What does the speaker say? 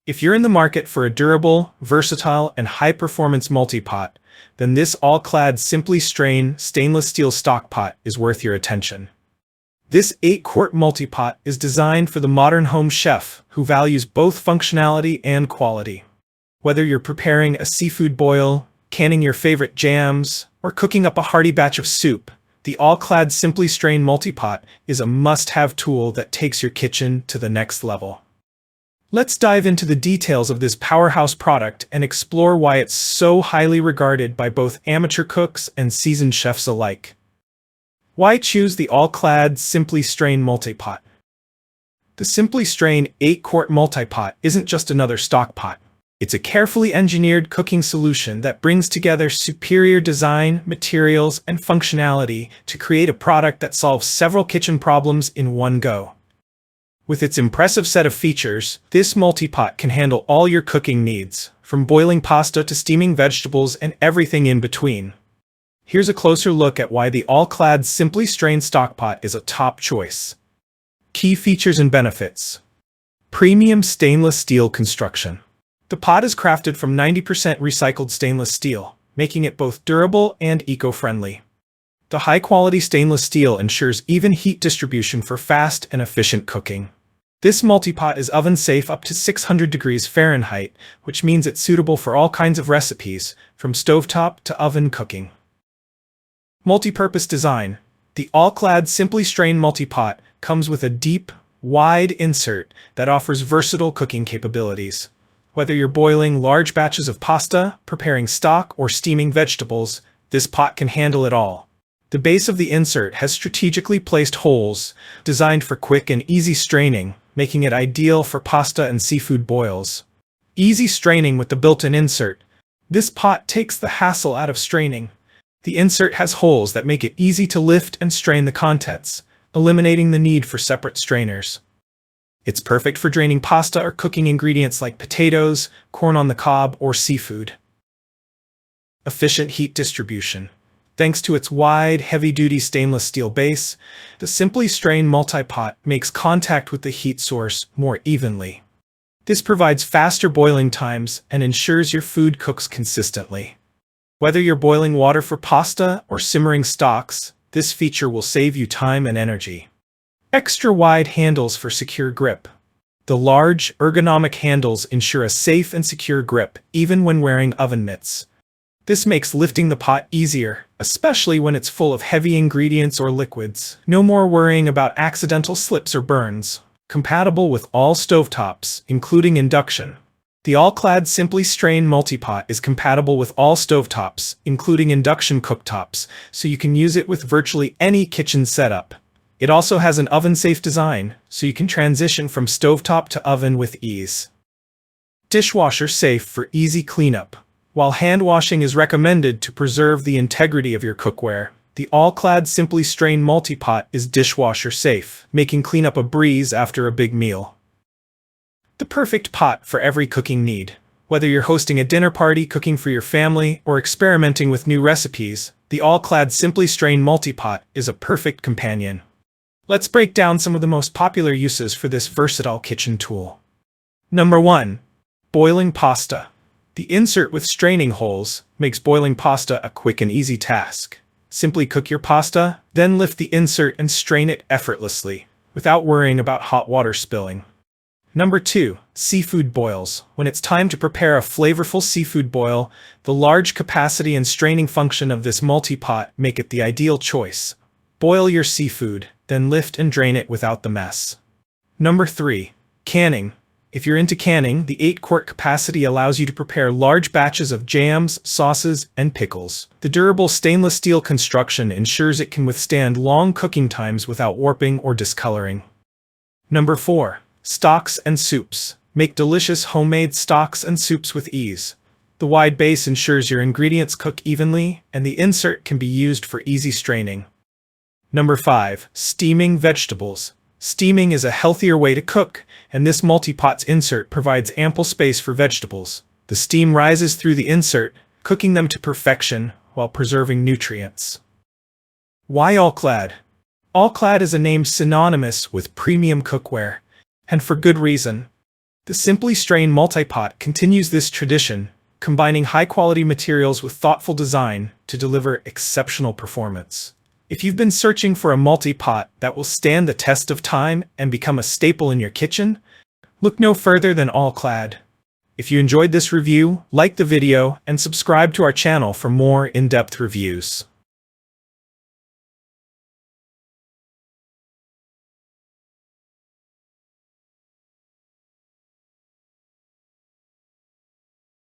If you're in the market for a durable, versatile, and high-performance multipot, then this All-Clad Simply Strain stainless steel stockpot is worth your attention. This 8-quart multipot is designed for the modern home chef who values both functionality and quality. Whether you're preparing a seafood boil, canning your favorite jams, or cooking up a hearty batch of soup, the All-Clad Simply Strain Multipot is a must-have tool that takes your kitchen to the next level. Let's dive into the details of this powerhouse product and explore why it's so highly regarded by both amateur cooks and seasoned chefs alike. Why choose the All-Clad Simply Strain Multipot? The Simply Strain 8-quart multipot isn't just another stockpot. It's a carefully engineered cooking solution that brings together superior design, materials, and functionality to create a product that solves several kitchen problems in one go. With its impressive set of features, this multipot can handle all your cooking needs, from boiling pasta to steaming vegetables and everything in between. Here's a closer look at why the All-Clad Simply Strain stockpot is a top choice. Key features and benefits. Premium stainless steel construction. The pot is crafted from 90% recycled stainless steel, making it both durable and eco-friendly. The high-quality stainless steel ensures even heat distribution for fast and efficient cooking. This multipot is oven-safe up to 600 degrees Fahrenheit, which means it's suitable for all kinds of recipes, from stovetop to oven cooking. Multipurpose design. The All-Clad Simply Strain Multipot comes with a deep, wide insert that offers versatile cooking capabilities. Whether you're boiling large batches of pasta, preparing stock, or steaming vegetables, this pot can handle it all. The base of the insert has strategically placed holes, designed for quick and easy straining, making it ideal for pasta and seafood boils. Easy straining with the built-in insert. This pot takes the hassle out of straining. The insert has holes that make it easy to lift and strain the contents, eliminating the need for separate strainers. It's perfect for draining pasta or cooking ingredients like potatoes, corn on the cob, or seafood. Efficient heat distribution. Thanks to its wide, heavy-duty stainless steel base, the Simply Strain Multipot makes contact with the heat source more evenly. This provides faster boiling times and ensures your food cooks consistently. Whether you're boiling water for pasta or simmering stocks, this feature will save you time and energy. Extra wide handles for secure grip. The large, ergonomic handles ensure a safe and secure grip, even when wearing oven mitts. This makes lifting the pot easier, especially when it's full of heavy ingredients or liquids. No more worrying about accidental slips or burns. Compatible with all stovetops, including induction. The All-Clad Simply Strain Multipot is compatible with all stovetops, including induction cooktops, so you can use it with virtually any kitchen setup. It also has an oven-safe design, so you can transition from stovetop to oven with ease. Dishwasher safe for easy cleanup. While hand washing is recommended to preserve the integrity of your cookware, the All-Clad Simply Strain Multipot is dishwasher safe, making cleanup a breeze after a big meal. The perfect pot for every cooking need. Whether you're hosting a dinner party, cooking for your family, or experimenting with new recipes, the All-Clad Simply Strain Multipot is a perfect companion. Let's break down some of the most popular uses for this versatile kitchen tool. Number 1. Boiling pasta. The insert with straining holes makes boiling pasta a quick and easy task. Simply cook your pasta, then lift the insert and strain it effortlessly, without worrying about hot water spilling. Number 2. Seafood boils. When it's time to prepare a flavorful seafood boil, the large capacity and straining function of this multipot make it the ideal choice. Boil your seafood, then lift and drain it without the mess. Number 3. Canning. If you're into canning, the 8-quart capacity allows you to prepare large batches of jams, sauces, and pickles. The durable stainless steel construction ensures it can withstand long cooking times without warping or discoloring. Number 4. Stocks and soups. Make delicious homemade stocks and soups with ease. The wide base ensures your ingredients cook evenly, and the insert can be used for easy straining. Number 5. Steaming vegetables. Steaming is a healthier way to cook, and this multipot's insert provides ample space for vegetables. The steam rises through the insert, cooking them to perfection while preserving nutrients. Why All-Clad? All-Clad is a name synonymous with premium cookware, and for good reason. The Simply Strain Multipot continues this tradition, combining high-quality materials with thoughtful design to deliver exceptional performance. If you've been searching for a multi-pot that will stand the test of time and become a staple in your kitchen, look no further than All-Clad. If you enjoyed this review, like the video and subscribe to our channel for more in-depth reviews.